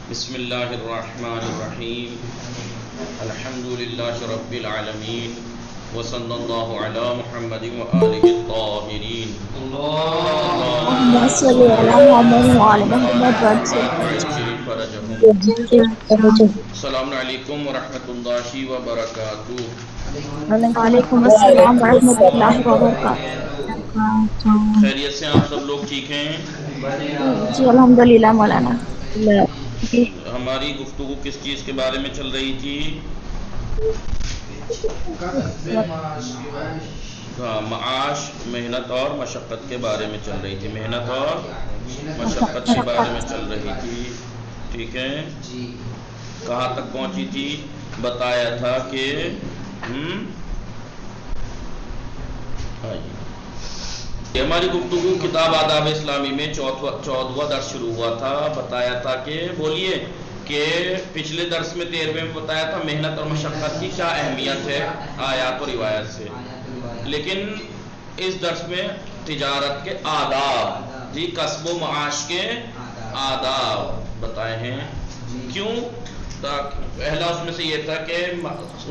بسم اللہ الرحمن الرحیم الحمد للہ رب العالمین وصلی اللہ علی محمد وآلہ الطاہرین اللهم صل على محمد وعلى محمد عجل فرجہم۔ السلام علیکم ورحمۃ اللہ وبرکاتہ۔ وعلیکم السلام ورحمۃ اللہ وبرکاتہ۔ خیریت سے آپ سب لوگ ٹھیک ہیں؟ جی الحمدللہ مولانا۔ ہماری گفتگو کس چیز کے بارے میں چل رہی تھی؟ معاش، محنت اور مشقت کے بارے میں چل رہی تھی، محنت اور مشقت کے بارے میں چل رہی تھی، ٹھیک ہے؟ کہاں تک پہنچی تھی؟ بتایا تھا کہ ہماری گفتگو کتاب آداب اسلامی میں 14واں درس شروع ہوا تھا۔ بتایا تھا کہ بولیے کہ پچھلے درس میں 13ویں میں بتایا تھا محنت اور مشقت کی کیا اہمیت ہے آیات و روایت سے، لیکن اس درس میں تجارت کے آداب، جی کسب و معاش کے آداب بتائے ہیں۔ کیوں؟ پہلا اس میں سے یہ تھا کہ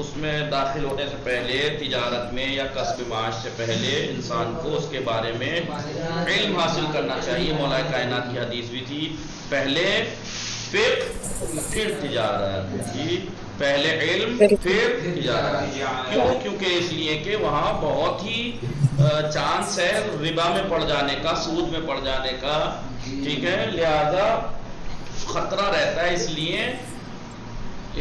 اس میں داخل ہونے سے پہلے تجارت میں یا کسب معاش سے پہلے انسان کو اس کے بارے میں علم حاصل کرنا چاہیے۔ مولا کائنات کی حدیث بھی تھی، پہلے فقہ پھر تجارت، جی پہلے علم پھر تجارت۔ کیوں؟ کیونکہ اس لیے کہ وہاں بہت ہی چانس ہے ربا میں پڑ جانے کا، سود میں پڑ جانے کا، ٹھیک ہے؟ لہذا خطرہ رہتا ہے، اس لیے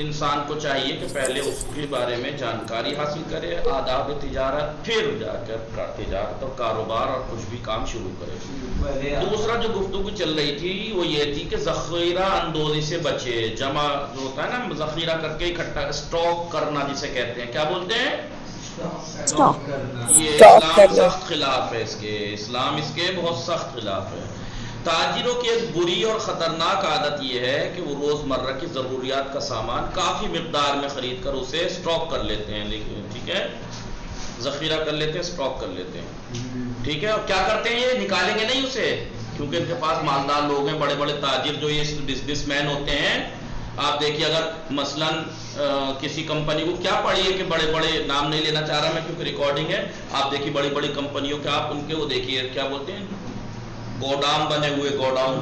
انسان کو چاہیے کہ پہلے اس کے بارے میں جانکاری حاصل کرے، آداب تجارت، پھر جا کر تجارت اور کاروبار اور کچھ بھی کام شروع کرے۔ دوسرا جو گفتگو چل رہی تھی وہ یہ تھی کہ ذخیرہ اندوزی سے بچے، جمع جو ہوتا ہے نا ذخیرہ کر کے اکٹھا، اسٹاک کرنا جسے کہتے ہیں، کیا بولتے ہیں؟ یہ اسلام سخت خلاف ہے اس کے، اسلام اس کے بہت سخت خلاف ہے۔ تاجروں کی ایک بری اور خطرناک عادت یہ ہے کہ وہ روزمرہ کی ضروریات کا سامان کافی مقدار میں خرید کر اسے اسٹاک کر لیتے ہیں، لیکن ٹھیک ہے، ذخیرہ کر لیتے ہیں، اسٹاک کر لیتے ہیں، ٹھیک ہے؟ اور کیا کرتے ہیں؟ یہ نکالیں گے نہیں اسے، کیونکہ ان کے پاس مالدار لوگ ہیں، بڑے بڑے تاجر جو یہ بزنس مین ہوتے ہیں۔ آپ دیکھیے اگر مثلا کسی کمپنی کو، کیا پڑھیے کہ بڑے بڑے نام نہیں لینا چاہ رہا میں کیونکہ ریکارڈنگ ہے، آپ دیکھیے بڑی بڑی کمپنیوں کے، آپ ان کے وہ دیکھیے کیا بولتے ہیں، گوڈاؤن بنے ہوئے، گوڈاؤن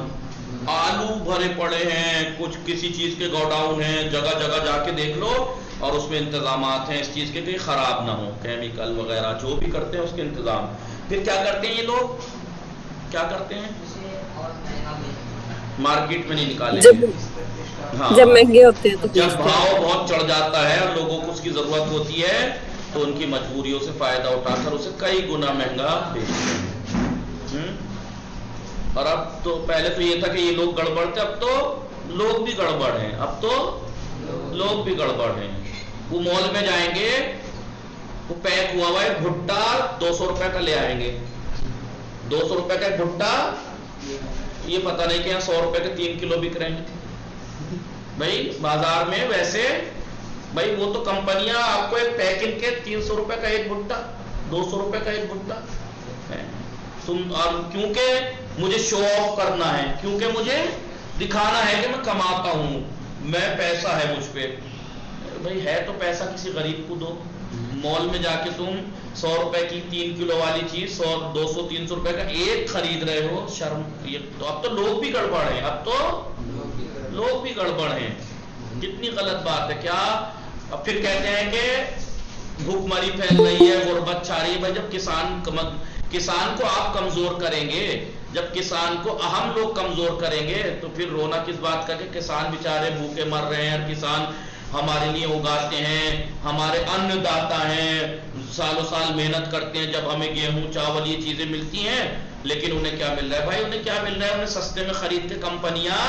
آلو بھرے پڑے ہیں، کچھ کسی چیز کے گوڈاؤن ہیں، جگہ جگہ جا کے دیکھ لو، اور اس میں انتظامات ہیں اس چیز کے کہ خراب نہ ہو، کیمیکل وغیرہ جو بھی کرتے ہیں اس کے انتظام۔ پھر کیا کرتے ہیں یہ لوگ؟ کیا کرتے ہیں؟ مارکیٹ میں نہیں نکالیں گے، ہاں جب مہنگے ہوتے ہیں تو جب بیچتے بھاؤ ہیں۔ بہت چڑھ جاتا ہے اور لوگوں کو اس کی ضرورت ہوتی ہے تو ان کی مجبوریوں سے فائدہ اٹھا کر اسے کئی گنا مہنگا بیچتے ہیں۔ اور اب تو پہلے تو یہ تھا کہ یہ لوگ گڑبڑ تھے، اب تو لوگ بھی گڑبڑ ہیں، اب تو لوگ بھی گڑبڑ ہیں۔ وہ مال میں جائیں گے، وہ پیک ہوا ہوا ہے بھٹا 200 روپے کا لے آئیں گے، 200 روپے کا ایک بھٹا، یہ پتہ نہیں کہ یہاں 100 روپے کے 3 کلو بک رہے ہیں۔ بھائی بازار میں ویسے بھائی وہ تو کمپنیاں آپ کو ایک پیکنگ کے 300 روپے کا ایک بھٹا، 200 روپے کا ایک بھٹا، اور کیونکہ مجھے شو آف کرنا ہے، کیونکہ مجھے دکھانا ہے کہ میں کماتا ہوں، میں پیسہ ہے مجھ پہ۔ بھائی ہے تو پیسہ کسی غریب کو دو۔ مال میں جا کے تم 100 روپے کی 3 کلو والی چیز 100 200 300 روپے کا ایک خرید رہے ہو، شرم! یہ تو اب تو لوگ بھی گڑبڑ ہیں، اب تو لوگ بھی گڑبڑ ہیں، کتنی غلط بات ہے کیا؟ اب پھر کہتے ہیں کہ بھوک مری پھیل رہی ہے، غربت چھا رہی ہے۔ بھائی جب کسان کو آپ کمزور کریں گے، جب کسان کو اہم لوگ کمزور کریں گے تو پھر رونا کس بات کا کہ کسان بیچارے بھوکے مر رہے ہیں، اور کسان ہمارے لیے اگاتے ہیں، ہمارے ان داتا ہیں، سالوں سال محنت کرتے ہیں، جب ہمیں گیہوں چاول یہ چیزیں ملتی ہیں، لیکن انہیں کیا مل رہا ہے؟ بھائی انہیں کیا مل رہا ہے؟ انہیں سستے میں خرید کے کمپنیاں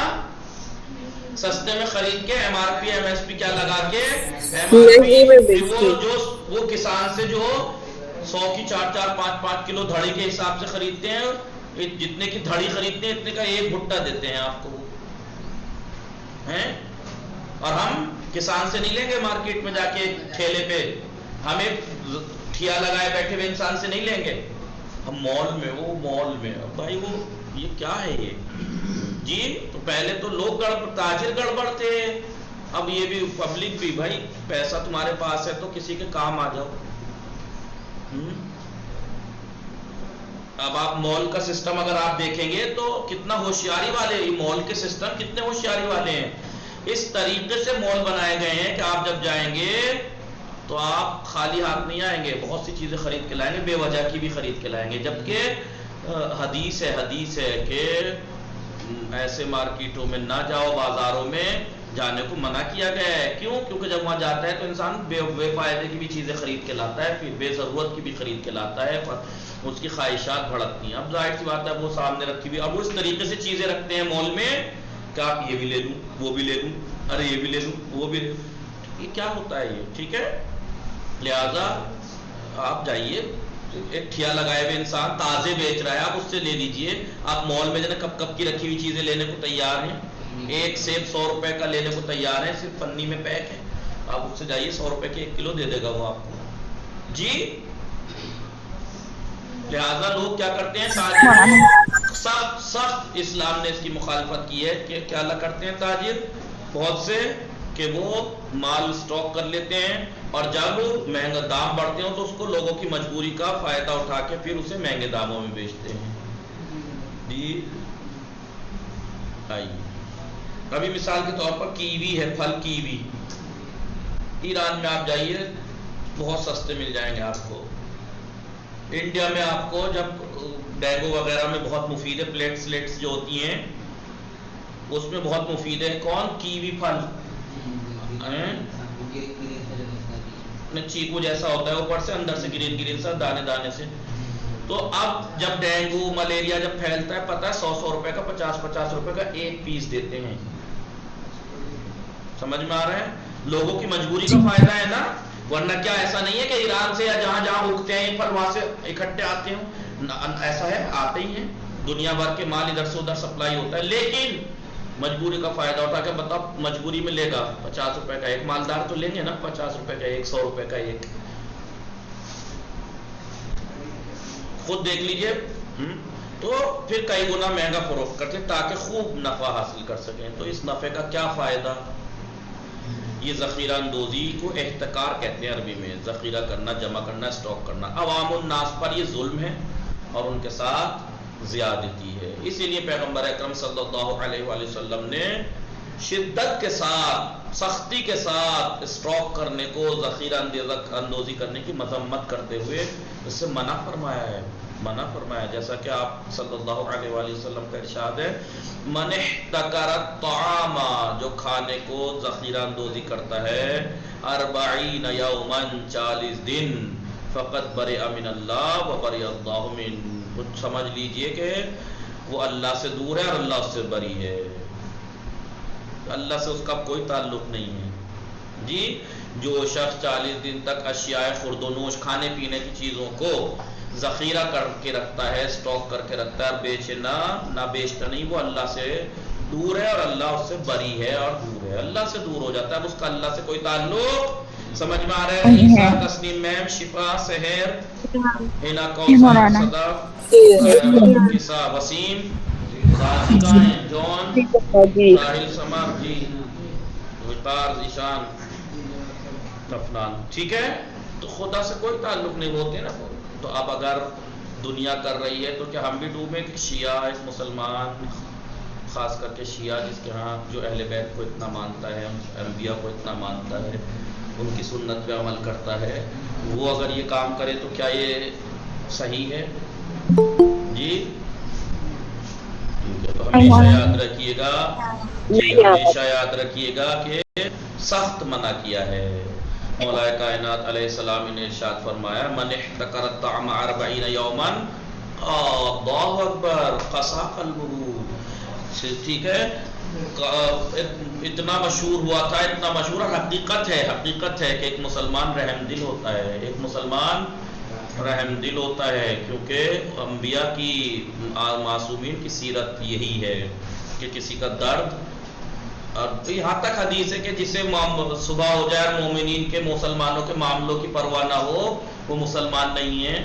سستے میں خرید کے M R P M S P کیا لگا کے ایم آر مہنگی میں پی، بیچتے ہیں۔ وہ کسان سے جو 100 کی 4 5 کلو دھڑی کے حساب سے خریدتے ہیں، جتنے کی دھڑی خریدتے ہیں اتنے کا ایک بھٹا دیتے ہیں آپ کو، ہیں؟ اور ہم کسان سے نہیں لیں گے مارکیٹ میں جا کے ٹھیلے پہ، ہمیں ٹھیا لگائے بیٹھے ہوئے انسان سے نہیں لیں گے ہم، مال میں، وہ مال میں۔ بھائی وہ یہ کیا ہے یہ؟ جی تو پہلے تو لوگ تاجر گڑبڑ تھے، اب یہ بھی پبلک بھی، بھائی پیسہ تمہارے پاس ہے تو کسی کے کام آ جاؤ۔ اب آپ مال کا سسٹم اگر آپ دیکھیں گے تو کتنا ہوشیاری والے، یہ مال کے سسٹم کتنے ہوشیاری والے ہیں، اس طریقے سے مال بنائے گئے ہیں کہ آپ جب جائیں گے تو آپ خالی ہاتھ نہیں آئیں گے، بہت سی چیزیں خرید کے لائیں گے، بے وجہ کی بھی خرید کے لائیں گے، جبکہ حدیث ہے کہ ایسے مارکیٹوں میں نہ جاؤ، بازاروں میں جانے کو منع کیا گیا ہے۔ کیوں؟ کیونکہ جب وہاں جاتا ہے تو انسان بے فائدے کی بھی چیزیں خرید کے لاتا ہے، پھر بے ضرورت کی بھی خرید کے لاتا ہے، اس کی خواہشات بھڑکتی ہیں۔ اب ظاہر سی بات ہے وہ سامنے رکھی ہوئی، اب وہ اس طریقے سے چیزیں رکھتے ہیں مال میں کہ آپ یہ بھی لے لوں، وہ بھی لے لوں، ارے یہ بھی لے لوں، وہ بھی لے لوں، یہ کیا ہوتا ہے یہ؟ ٹھیک ہے، لہذا آپ جائیے، ایک ٹھیا لگائے ہوئے انسان تازے بیچ رہا ہے، آپ اس سے لے لیجئے۔ آپ مال میں جنہیں کپ کپ کی رکھی ہوئی چیزیں لینے کو تیار ہیں، ایک سیب 100 روپے کا لینے کو تیار ہے، صرف پنی میں پیک ہے، آپ اس سے جائیے 100 روپے کے 1 کلو دے دے گا وہ آپ کو جی۔ لہذا لوگ کیا کرتے ہیں، تاجر سخت اسلام نے اس کی مخالفت کی ہے کہ کیا کرتے ہیں تاجر بہت سے، کہ وہ مال سٹاک کر لیتے ہیں اور جب مہنگا دام بڑھتے ہوں تو اس کو لوگوں کی مجبوری کا فائدہ اٹھا کے پھر اسے مہنگے داموں میں بیچتے ہیں جی۔ آئیے ابھی مثال کے طور پر کیوی ہے، پھل کیوی، ایران میں آپ جائیے بہت سستے مل جائیں گے آپ کو۔ انڈیا میں آپ کو جب ڈینگو وغیرہ میں بہت مفید ہے، پلیٹس جو ہوتی ہیں اس میں بہت مفید ہے، کون؟ کیوی پھل، چیکو جیسا ہوتا ہے، اوپر سے اندر سے گرین سا دانے دانے سے۔ تو اب جب ڈینگو ملیریا جب پھیلتا ہے، پتہ ہے 100 روپے کا، 50 روپے کا ایک پیس دیتے ہیں، سمجھ میں آ رہا ہے؟ لوگوں کی مجبوری کا فائدہ ہے نا، ورنہ کیا ایسا نہیں ہے کہ ایران سے یا جہاں جہاں اگتے ہیں یہ پھل وہاں سے اکٹھے آتے ہیں، ایسا ہے، آتے ہی ہیں، دنیا بھر کے مال ادھر سے ادھر سپلائی ہوتا ہے، لیکن مجبوری کا فائدہ اٹھا کے بتاؤ مجبوری میں لے گا 50 روپے کا ایک، مالدار تو لیں گے نا 50 روپے کا ایک، 100 روپے کا ایک، خود دیکھ لیجئے۔ تو پھر کئی گنا مہنگا فروخت کرتے تاکہ خوب نفع حاصل کر سکیں۔ تو اس نفع کا کیا فائدہ؟ یہ ذخیرہ اندوزی کو احتکار کہتے ہیں عربی میں، ذخیرہ کرنا، جمع کرنا، اسٹاک کرنا۔ عوام الناس پر یہ ظلم ہے اور ان کے ساتھ زیادتی ہے، اسی لیے پیغمبر اکرم صلی اللہ علیہ وآلہ وسلم نے شدت کے ساتھ، سختی کے ساتھ اسٹاک کرنے کو، ذخیرہ اندوزی کرنے کی مذمت کرتے ہوئے اس سے منع فرمایا ہے، جیسا کہ آپ صلی اللہ علیہ وآلہ وسلم کا ارشاد ہے، من احتکر الطعام، جو کھانے کو ذخیرہ اندوزی کرتا ہے، 40 یوما، 40 دن، فقط برئ من اللہ و برئ اللہ من، کچھ سمجھ لیجئے کہ وہ اللہ سے دور ہے اور اللہ اس سے بری ہے، اللہ سے اس کا کوئی تعلق نہیں ہے جی۔ جو شخص 40 دن تک اشیاء خورد و نوش، کھانے پینے کی چیزوں کو ذخیرہ کر کے رکھتا ہے، اسٹاک کر کے رکھتا ہے اور نہ بیچتا نہیں، وہ اللہ سے دور ہے اور اللہ اس سے بری ہے اور دور ہے، اللہ سے دور ہو جاتا ہے، اب اس کا اللہ سے کوئی تعلق، سمجھ میں آ رہا ہے؟ عیسیٰ، تسنیم، میم، شفا، سحر، ہینا، کوثر، صدف، کسا، وسیم، راشدائن، جون، ساحل، سمر جی، وقار، ذیشان، افنان، ٹھیک ہے؟ تو خدا سے کوئی تعلق نہیں ہوتے نا۔ تو اب اگر دنیا کر رہی ہے تو کیا ہم بھی ڈوبیں؟ کہ شیعہ، ایک مسلمان، خاص کر کے شیعہ جس کے ہاں جو اہل بیت کو اتنا مانتا ہے، انبیاء کو اتنا مانتا ہے، ان کی سنت پہ عمل کرتا ہے، وہ اگر یہ کام کرے تو کیا یہ صحیح ہے جی؟ تو ہمیشہ یاد رکھیے گا جی، ہمیشہ یاد رکھیے گا کہ سخت منع کیا ہے۔ مولا کائنات علیہ السلام نے ارشاد فرمایا، من احتکر الطعام 40 یوما، اللہ اکبر، قسا قلبہ، ٹھیک ہے؟ اتنا مشہور ہوا تھا، اتنا مشہور، حقیقت ہے کہ ایک مسلمان رحم دل ہوتا ہے، ایک مسلمان رحم دل ہوتا ہے، کیونکہ انبیاء کی، معصومین کی سیرت یہی ہے کہ کسی کا درد، اور یہاں تک حدیث ہے کہ جسے صبح ہو جائے اور مومنین کے، مسلمانوں کے معاملوں کی پرواہ نہ ہو، وہ مسلمان نہیں ہے،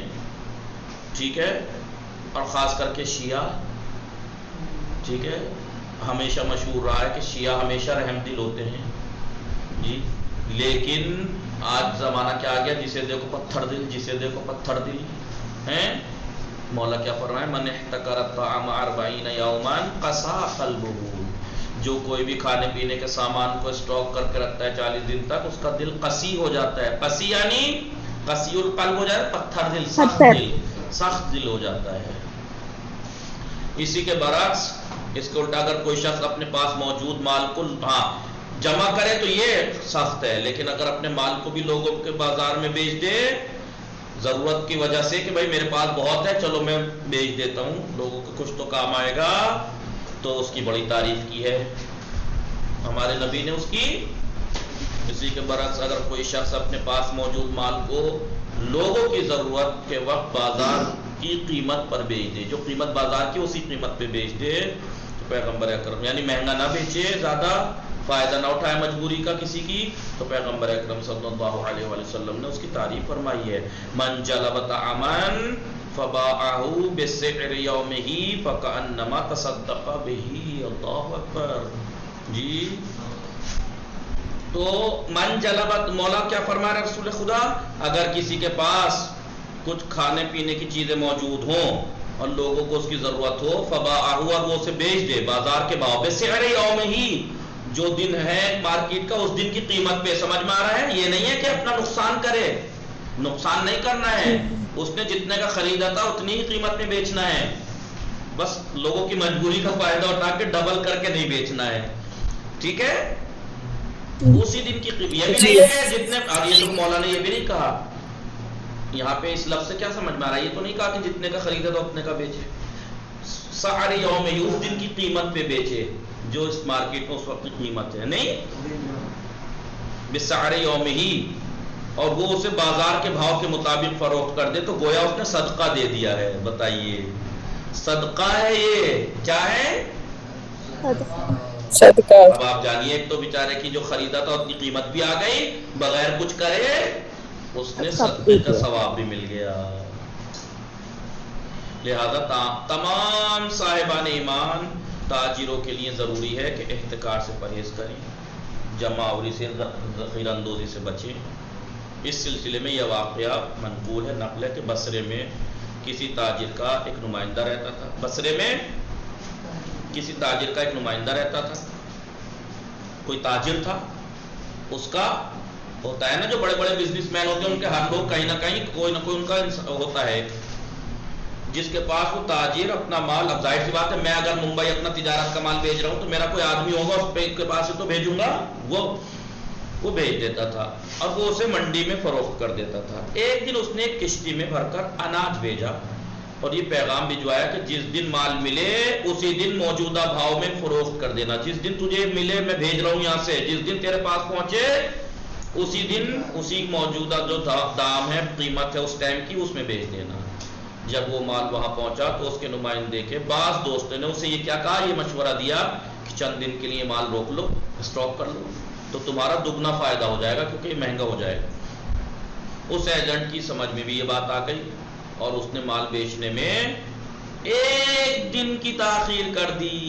ٹھیک ہے؟ اور خاص کر کے شیعہ، ٹھیک ہے؟ ہمیشہ مشہور رہا ہے کہ شیعہ ہمیشہ رحم دل ہوتے ہیں جی، لیکن آج زمانہ کیا آ گیا، جسے دیکھو پتھر دل، جسے دیکھو پتھر دل ہیں۔ مولا کیا فرمائے، من احتکر الطعام 40 یوما قسا قلبہ، جو کوئی بھی کھانے پینے کے سامان کو اسٹاک کر کے رکھتا ہے 40 دن تک، اس کا دل قسی ہو جاتا ہے۔ قسی یعنی قسی القلب ہو جائے، پتھر دل، سخت دل، سخت دل ہو جاتا ہے۔ اسی کے برعکس اس کے الٹا اگر کوئی شخص اپنے پاس موجود مال کو جمع کرے تو یہ سخت ہے، لیکن اگر اپنے مال کو بھی لوگوں کے بازار میں بیچ دے ضرورت کی وجہ سے کہ بھائی میرے پاس بہت ہے چلو میں بیچ دیتا ہوں، لوگوں کو کچھ تو کام آئے گا، تو اس کی بڑی تعریف کی ہے ہمارے نبی نے اس کی۔ اسی کے برعکس اگر کوئی شخص اپنے پاس موجود مال کو لوگوں کی ضرورت کے وقت بازار کی قیمت پر بیچ دے، جو قیمت بازار کی اسی قیمت پہ بیچ دے، تو پیغمبر اکرم یعنی مہنگا نہ بیچے، زیادہ فائدہ نہ اٹھائے مجبوری کا کسی کی، تو پیغمبر اکرم صلی اللہ علیہ وآلہ وسلم نے اس کی تعریف فرمائی ہے، من جلب طعما فباعہ بسعر یومہ فکأنما تصدق بہ۔ اللہ اکبر جی۔ تو من جلبت، مولا کیا فرما رہے رسول خدا، اگر کسی کے پاس کچھ کھانے پینے کی چیزیں موجود ہوں اور لوگوں کو اس کی ضرورت ہو، فباعہ، اور وہ اسے بیچ دے بازار کے بھاؤ، بسعر یومہ، جو دن ہے مارکیٹ کا اس دن کی قیمت پہ۔ سمجھ میں آ رہا ہے، یہ نہیں ہے کہ اپنا نقصان کرے، نقصان نہیں کرنا ہے، اس نے جتنے کا خریدا تھا اتنی ہی قیمت میں بیچنا ہے، بس لوگوں کی مجبوری کا فائدہ اٹھا کے ڈبل کر کے نہیں بیچنا ہے، ٹھیک ہے، اسی دن کی قیمت۔ یہ بھی نہیں ہے جتنے، اور یہ تو مولا نے یہ بھی نہیں کہا یہاں پہ، اس لفظ سے کیا سمجھ میں آ رہا ہے، یہ تو نہیں کہا کہ جتنے کا خریدا تھا اتنے کا بیچے، سعر یوم، اس دن کی قیمت پہ بیچے جو اس مارکیٹ میں اس وقت کی قیمت ہے، نہیں، بسعر یوم ہی، اور وہ اسے بازار کے بھاؤ کے مطابق فروخت کر دے، تو گویا اس نے صدقہ دے دیا ہے۔ بتائیے، صدقہ ہے، یہ کیا ہے، صدقہ۔ اب آپ جانیے، ایک تو بیچارے کی جو خریدا تھا اس کی قیمت بھی آ گئی، بغیر کچھ کرے اس نے صدقے کا ثواب بھی مل گیا۔ لہذا تمام صاحبان ایمان، تاجروں کے لیے ضروری ہے کہ احتکار سے پرہیز کریں، جمع آوری سے، ذخیرہ اندوزی سے بچیں۔ اس سلسلے میں یہ واقعہ منقول ہے، نقل ہے کہ بصرے میں کسی تاجر کا ایک نمائندہ رہتا تھا، بصرے میں کسی تاجر کا ایک نمائندہ رہتا تھا، کوئی تاجر تھا، اس کا ہوتا ہے نا جو بڑے بڑے بزنس مین ہوتے ہیں ان کے ہر لوگ کہیں نہ کہیں کوئی نہ کوئی ان کا ہوتا ہے، جس کے پاس وہ تاجر اپنا مال، اب ظاہر سی بات ہے میں اگر ممبئی اپنا تجارت کا مال بھیج رہا ہوں تو میرا کوئی آدمی ہوگا اس کے پاس سے تو بھیجوں گا، وہ بھیج دیتا تھا اور وہ اسے منڈی میں فروخت کر دیتا تھا۔ ایک دن اس نے ایک کشتی میں بھر کر اناج بھیجا اور یہ پیغام بھجوایا کہ جس دن مال ملے اسی دن موجودہ بھاؤ میں فروخت کر دینا، جس دن تجھے ملے، میں بھیج رہا ہوں یہاں سے، جس دن تیرے پاس پہنچے اسی دن اسی موجودہ جو دام ہے، قیمت ہے اس ٹائم کی، اس میں بھیج دینا۔ جب وہ مال وہاں پہنچا تو اس کے نمائندے کے بعض دوستوں نے اسے یہ کیا کہا، یہ مشورہ دیا کہ چند دن کے لیے مال روک لو، اسٹاک کر لو، تو تمہارا دگنا فائدہ ہو جائے گا کیونکہ یہ مہنگا ہو جائے گا۔ اس ایجنٹ کی سمجھ میں بھی یہ بات آ گئی اور اس نے مال بیچنے میں ایک دن کی تاخیر کر دی،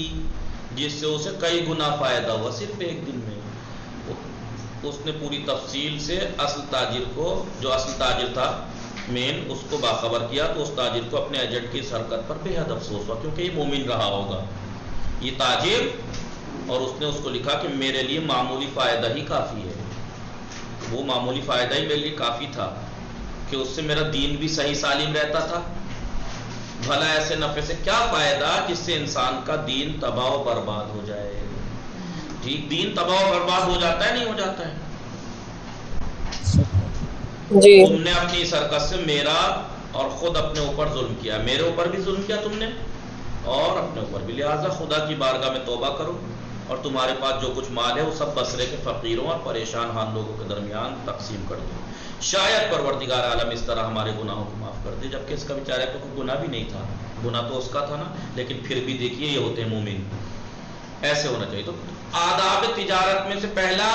جس سے اسے کئی گنا فائدہ ہوا صرف ایک دن میں۔ اس نے پوری تفصیل سے اصل تاجر کو، جو اصل تاجر تھا مین، اس کو باخبر کیا، تو اس تاجر کو اپنے ایجنٹ کی اس حرکت پر بے حد افسوس ہوا کیونکہ یہ مومن رہا ہوگا یہ تاجر، اور اس نے اس کو لکھا کہ میرے لیے معمولی فائدہ ہی کافی ہے، وہ معمولی فائدہ ہی میرے لیے کافی تھا کہ اس سے میرا دین بھی صحیح سالم رہتا تھا، بھلا ایسے نفع سے کیا فائدہ جس سے انسان کا دین تباہ و برباد ہو جائے۔ ٹھیک، دین تباہ و برباد ہو جاتا ہے، نہیں ہو جاتا ہے؟ جی، تم نے اپنی اس حرکت سے میرا اور خود اپنے اوپر ظلم کیا، میرے اوپر بھی ظلم کیا تم نے اور اپنے اوپر بھی، لہٰذا خدا کی بارگاہ میں توبہ کرو اور تمہارے پاس جو کچھ مال ہے وہ سب بصرے کے فقیروں اور پریشان حال لوگوں کے درمیان تقسیم کر دو، شاید پروردگار عالم اس طرح ہمارے گناہوں کو معاف کر دے، جبکہ اس کا بیچارے کو کوئی گناہ بھی نہیں تھا، گناہ تو اس کا تھا نا، لیکن پھر بھی دیکھیے یہ ہوتے ہیں مومن، ایسے ہونا چاہیے۔ تو آداب تجارت میں سے پہلا،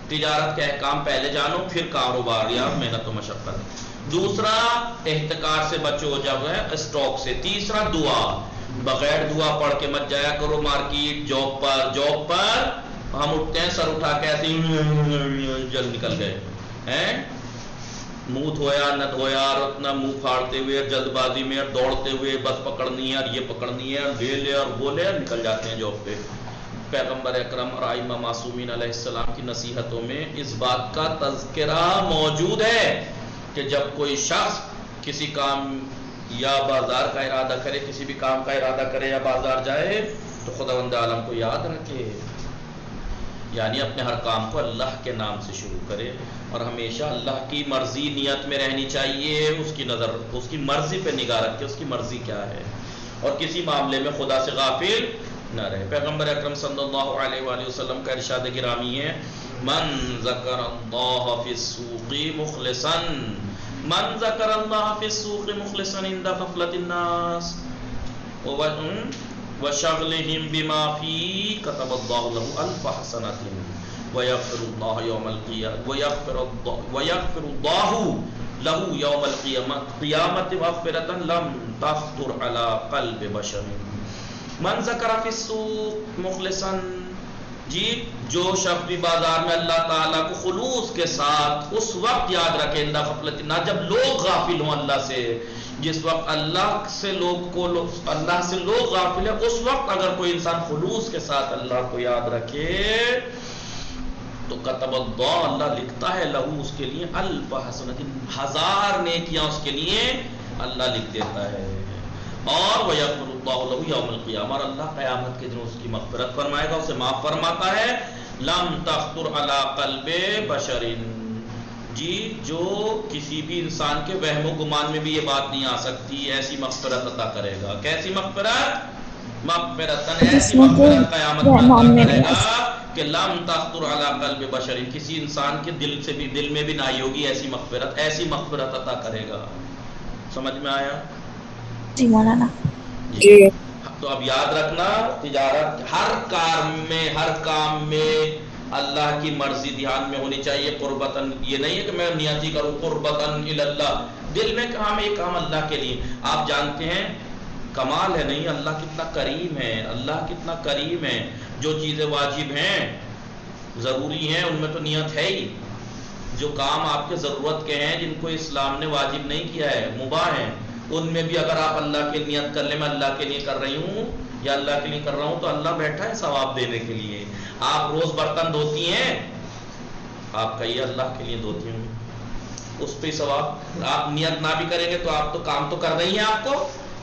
تجارت کے احکام پہلے جانو، پھر کاروبار یا محنت و مشقت۔ دوسرا، احتکار سے بچو جب ہے اسٹاک سے۔ تیسرا، دعا۔ بغیر دعا پڑھ کے مت جایا کرو مارکیٹ، جاب پر ہم اٹھتے ہیں سر اٹھا کے ایسے ہی جل نکل گئے ہیں، منہ دھویا نہ دھویا اور اپنا منہ پھاڑتے ہوئے جلد بازی میں اور دوڑتے ہوئے بس پکڑنی ہے اور یہ پکڑنی ہے اور لے اور بولے اور نکل جاتے ہیں جاب پہ۔ پیغمبر اکرم اور ائمہ معصومین علیہ السلام کی نصیحتوں میں اس بات کا تذکرہ موجود ہے کہ جب کوئی شخص کسی کام یا بازار کا ارادہ کرے، کسی بھی کام کا ارادہ کرے یا بازار جائے تو خداوند عالم کو یاد رکھے، یعنی اپنے ہر کام کو اللہ کے نام سے شروع کرے اور ہمیشہ اللہ کی مرضی نیت میں رہنی چاہیے، اس کی نظر، اس کی مرضی پہ نگاہ رکھے، اس کی مرضی کیا ہے، اور کسی معاملے میں خدا سے غافل نہ رہے۔ پیغمبر اکرم صلی اللہ علیہ وآلہ وسلم کا ارشاد گرامی ہے، من ذکر اللہ فی السوق مخلصا، من ذکر اللہ فی السوق مخلصا عند غفلۃ الناس وشغلهم بما فيه كتب الله له ألف حسنة ويغفر الله يوم القيامة ويغفر الله له يوم القيامة مغفرة لم تخطر على قلب بشر۔ من ذکر فی السوق مخلصا، جی جو شخص بھی بازار میں اللہ تعالیٰ کو خلوص کے ساتھ اس وقت یاد رکھے، اندہ غفلت نہ، جب لوگ غافل ہوں اللہ سے، جس وقت اللہ سے لوگ غافل ہیں، اس وقت اگر کوئی انسان خلوص کے ساتھ اللہ کو یاد رکھے تو کتب اللہ لکھتا ہے لہو اس کے لیے الف حسنۃ، 1000 نیکیاں اس کے لیے اللہ لکھ دیتا ہے، اور وَيَغْفِرُ اللَّهُ لَهُ يَوْمَ الْقِيَامَةِ، اور اللہ قیامت کے دن اس کی مغفرت فرمائے گا، اسے معاف فرماتا ہے۔ لم تخطر علی قلب بشر، جی جو کسی بھی انسان کے وہم و گمان میں بھی یہ بات نہیں آ سکتی، ایسی مغفرت عطا کرے گا۔ کیسی مغفرت؟ مغفرتن، ایسی مغفرت قیامت میں عطا کرے گا کہ لم تخطر علی قلب بشر، کسی انسان کے دل میں بھی نہ آئی ہوگی ایسی مغفرت عطا کرے گا۔ سمجھ میں آیا؟ جی مولانا۔ جی تو اب یاد رکھنا، تجارت ہر کام میں اللہ کی مرضی دھیان میں ہونی چاہیے، قربتاً، یہ نہیں ہے کہ میں نیت ہی کروں قربتاً الی اللہ، دل میں کام ایک کام اللہ کے لیے۔ آپ جانتے ہیں کمال ہے نہیں، اللہ کتنا کریم ہے، اللہ کتنا کریم ہے، جو چیزیں واجب ہیں ضروری ہیں ان میں تو نیت ہے ہی، جو کام آپ کے ضرورت کے ہیں جن کو اسلام نے واجب نہیں کیا ہے، مباح ہیں، ان میں بھی اگر آپ اللہ کے نیت کر لیں میں اللہ کے لیے کر رہی ہوں یا اللہ کے لیے کر رہا ہوں تو اللہ بیٹھا ہے ثواب دینے کے لیے۔ آپ روز برتن دھوتی ہیں، آپ کہیے اللہ کے لیے دھوتی ہوں، اس پہ ثواب۔ آپ نیت نہ بھی کریں گے تو آپ تو کام تو کر رہی ہیں آپ کو،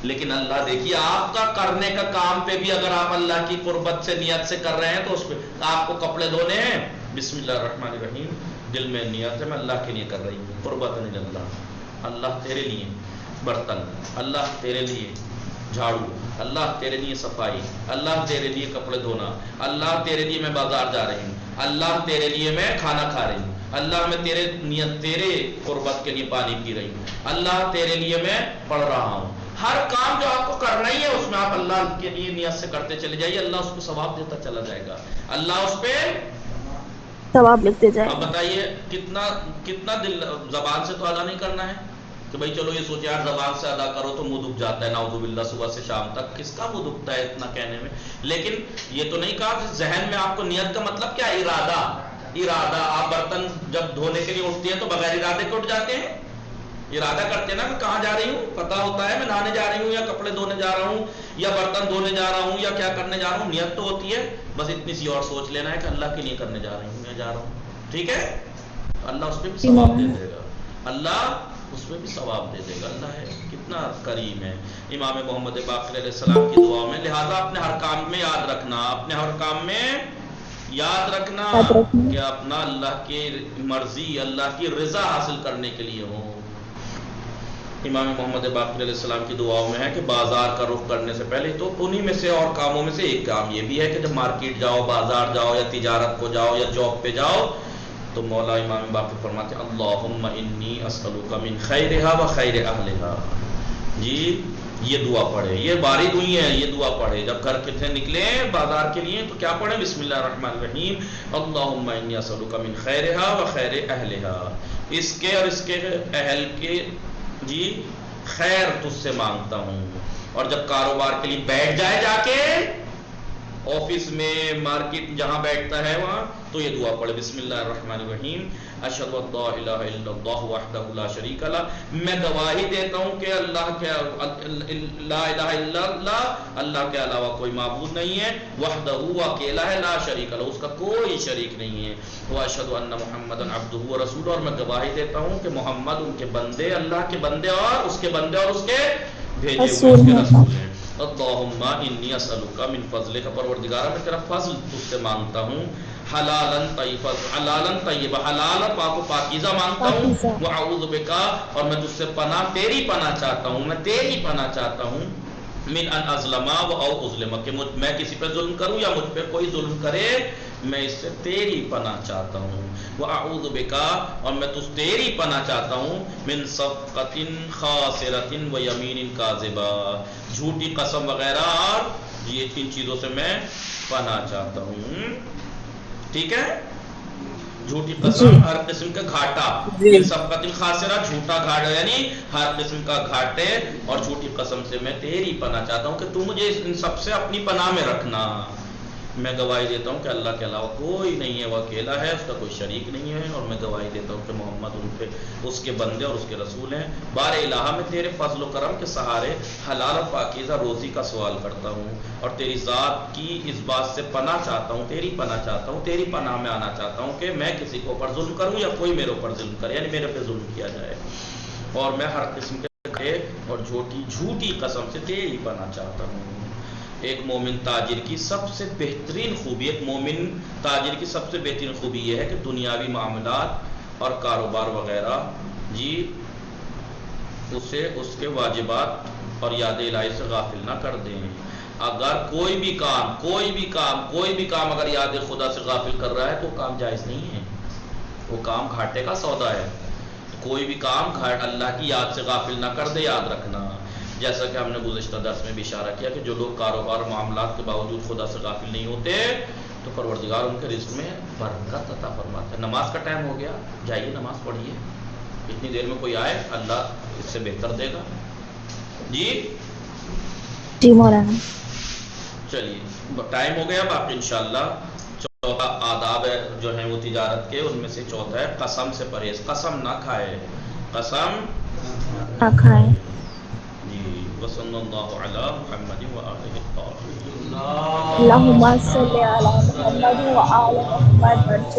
لیکن اللہ دیکھیے آپ کا کرنے کا کام پہ بھی اگر آپ اللہ کی قربت سے نیت سے کر رہے ہیں تو اس پہ آپ کو کپڑے دھونے ہیں، بسم اللہ الرحمن الرحیم، دل میں نیت ہے میں اللہ کے لیے کر رہی ہوں، قربت اللہ، اللہ تیرے لیے برتن، اللہ تیرے لیے جھاڑو، اللہ تیرے لیے صفائی، اللہ تیرے لیے کپڑے دھونا، اللہ تیرے لیے میں بازار جا رہی ہوں، اللہ تیرے لیے میں کھانا کھا رہی ہوں، اللہ میں تیرے نیت، تیرے قربت کے لیے پانی پی رہی ہوں، اللہ تیرے لیے میں پڑھ رہا ہوں۔ ہر کام جو آپ کو کرنا ہی ہے اس میں آپ اللہ کے لیے نیت سے کرتے چلے جائیے، اللہ اس کو ثواب دیتا چلا جائے گا، اللہ اس پہ ثواب لکھتے جائے اب گا۔ بتائیے کتنا دل زبان سے تو ادا نہیں کرنا ہے کہ بھائی چلو یہ سوچے یار زبان سے ادا کرو تو منہ دکھ جاتا ہے، نعوذ باللہ، صبح سے شام تک کس کا منہ دکھتا ہے اتنا کہنے میں، لیکن یہ تو نہیں کہا کہ ذہن میں آپ کو نیت کا مطلب کیا، ارادہ۔ آپ برتن جب دھونے کے لیے اٹھتی ہیں تو بغیر ارادے کے اٹھ جاتے ہیں، ارادہ کرتے ہیں نا کہ کہاں جا رہی ہوں، پتہ ہوتا ہے میں نہانے جا رہی ہوں یا کپڑے دھونے جا رہا ہوں یا برتن دھونے جا رہا ہوں یا کیا کرنے جا رہا ہوں، نیت تو ہوتی ہے، بس اتنی سی اور سوچ لینا ہے کہ اللہ کے لیے کرنے جا رہی ہوں، میں جا رہا ہوں، ٹھیک ہے، اللہ اس پہ بھی ثواب دے دے گا، اللہ اس میں بھی ثواب دے دے گا، اللہ ہے کتنا کریم ہے۔ امام محمد باقر علیہ السلام کی دعا میں، لہٰذا اپنے ہر کام میں یاد رکھنا، اپنے ہر کام میں یاد رکھنا کہ اپنا اللہ کی مرضی، اللہ کی رضا حاصل کرنے کے لیے ہو۔ امام محمد باقر علیہ السلام کی دعاؤں میں ہے کہ بازار کا رخ کرنے سے پہلے، تو انہی میں سے اور کاموں میں سے ایک کام یہ بھی ہے کہ جب مارکیٹ جاؤ، بازار جاؤ یا تجارت کو جاؤ یا جاب پہ جاؤ تو مولا امام باقر فرماتے ہیں اللہم انی اسألک من خیرہا و خیر اہلہا، جی یہ دعا پڑھے، یہ باری ہوئی ہے، یہ دعا پڑھے جب گھر سے نکلے بازار کے لیے تو کیا پڑھیں، بسم اللہ الرحمن الرحیم، اللہم انی اسألک من خیرہا و خیر اہلہا، اس کے اور اس کے اہل کے جی خیر تجھ سے مانگتا ہوں، اور جب کاروبار کے لیے بیٹھ جائے جا کے آفس میں مارکیٹ جہاں بیٹھتا ہے وہاں تو یہ دعا پڑھے بسم اللہ الرحمن الرحیم اشہد ان لا الہ الا اللہ وحدہ لا شریک لہ میں گواہی دیتا ہوں کہ اللہ کے لا الہ الا اللہ اللہ کے علاوہ کوئی معبود نہیں ہے وحدہ وہ اکیلا ہے لا شریک لہ اس کا کوئی شریک نہیں ہے واشہد ان محمدا عبدہ ورسولہ اور میں گواہی دیتا ہوں کہ محمد ان کے بندے اللہ کے بندے اور اس کے بندے اور اس کے بھیجے ہوئے اس کے رسول ہیں اللہم انی اسألک من فضلک پروردگارہ میں تیرا فضل تجھ سے مانگتا ہوں حلالا طیبا حلالا پاک و پاکیزہ مانگتا ہوں وأعوذ بک اور میں تجھ سے پناہ تیری پناہ چاہتا ہوں میں تیری پناہ چاہتا ہوں من ان اظلم و او اظلم کہ میں کسی پہ ظلم کروں یا مجھ پہ کوئی ظلم کرے میں اس سے تیری پناہ چاہتا ہوں وأعوذ بک اور میں تجھ تیری پناہ چاہتا ہوں من صفقۃ خاسرۃ و یمین کاذبہ جھوٹی قسم وغیرہ اور یہ تین چیزوں سے میں پناہ چاہتا ہوں ٹھیک ہے جھوٹی قسم ہر قسم کا گھاٹا صفقۃ خاسرہ جھوٹا گھاٹا یعنی ہر قسم کا گھاٹے اور جھوٹی قسم سے میں تیری پناہ چاہتا ہوں کہ تو مجھے ان سب سے اپنی پناہ میں رکھنا میں گواہی دیتا ہوں کہ اللہ کے علاوہ کوئی نہیں ہے وہ اکیلا ہے اس کا کوئی شریک نہیں ہے اور میں گواہی دیتا ہوں کہ محمد ان پہ اس کے بندے اور اس کے رسول ہیں بار الہ میں تیرے فضل و کرم کے سہارے حلال و پاکیزہ روزی کا سوال کرتا ہوں اور تیری ذات کی اس بات سے پناہ چاہتا ہوں تیری پناہ چاہتا ہوں تیری پناہ میں آنا چاہتا ہوں کہ میں کسی کو اوپر ظلم کروں یا کوئی میرے اوپر ظلم کرے یعنی میرے پہ ظلم کیا جائے اور میں ہر قسم کے اور جھوٹی قسم سے تیری پناہ چاہتا ہوں ایک مومن تاجر کی سب سے بہترین خوبی ایک مومن تاجر کی سب سے بہترین خوبی یہ ہے کہ دنیاوی معاملات اور کاروبار وغیرہ جی اسے اس کے واجبات اور یاد الہی سے غافل نہ کر دیں اگر کوئی بھی کام اگر یاد خدا سے غافل کر رہا ہے تو کام جائز نہیں ہے وہ کام گھاٹے کا سودا ہے کوئی بھی کام اللہ کی یاد سے غافل نہ کر دے یاد رکھنا جیسا کہ ہم نے گزشتہ درس میں بھی اشارہ کیا کہ جو لوگ کاروبار معاملات کے باوجود خدا سے غافل نہیں ہوتے تو پروردگار ان کے رزق میں برکت عطا فرماتا ہے نماز کا ٹائم ہو گیا جائیے نماز پڑھیے اتنی دیر میں کوئی آئے اللہ اس سے بہتر دے گا جی مولانا چلیے ٹائم ہو گیا اب آپ انشاءاللہ چوتھا آداب جو ہیں وہ تجارت کے ان میں سے چوتھا ہے قسم سے پرہیز قسم نہ کھائے قسم نہ کھائے وصلی اللہ علی محمد وآلہ الطاہرین اللہم صلی علی محمد وآل محمد